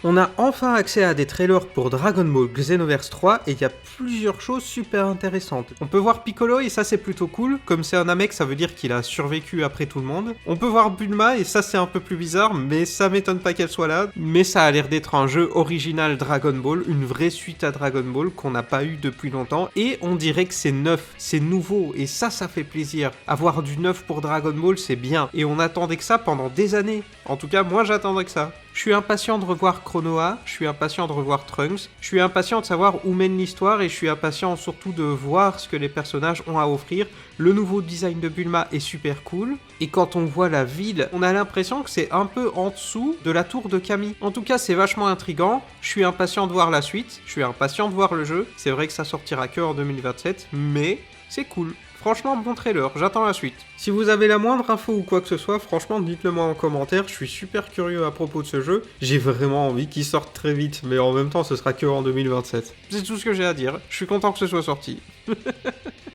On a enfin accès à des trailers pour Dragon Ball Xenoverse 3 et il y a plusieurs choses super intéressantes. On peut voir Piccolo et ça c'est plutôt cool, comme c'est un Namek ça veut dire qu'il a survécu après tout le monde. On peut voir Bulma et ça c'est un peu plus bizarre mais ça m'étonne pas qu'elle soit là. Mais ça a l'air d'être un jeu original Dragon Ball, une vraie suite à Dragon Ball qu'on n'a pas eu depuis longtemps et on dirait que c'est neuf, c'est nouveau et ça fait plaisir. Avoir du neuf pour Dragon Ball c'est bien et on attendait que ça pendant des années. En tout cas moi j'attendais que ça. Je suis impatient de revoir Chronoa, je suis impatient de revoir Trunks, je suis impatient de savoir où mène l'histoire et je suis impatient surtout de voir ce que les personnages ont à offrir. Le nouveau design de Bulma est super cool, et quand on voit la ville, on a l'impression que c'est un peu en dessous de la tour de Kami. En tout cas, c'est vachement intriguant, je suis impatient de voir la suite, je suis impatient de voir le jeu, c'est vrai que ça sortira que en 2027, mais c'est cool. Franchement, bon trailer, j'attends la suite. Si vous avez la moindre info ou quoi que ce soit, franchement, dites-le moi en commentaire, je suis super curieux à propos de ce jeu. J'ai vraiment envie qu'il sorte très vite, mais en même temps, ce sera que en 2027. C'est tout ce que j'ai à dire, je suis content que ce soit sorti.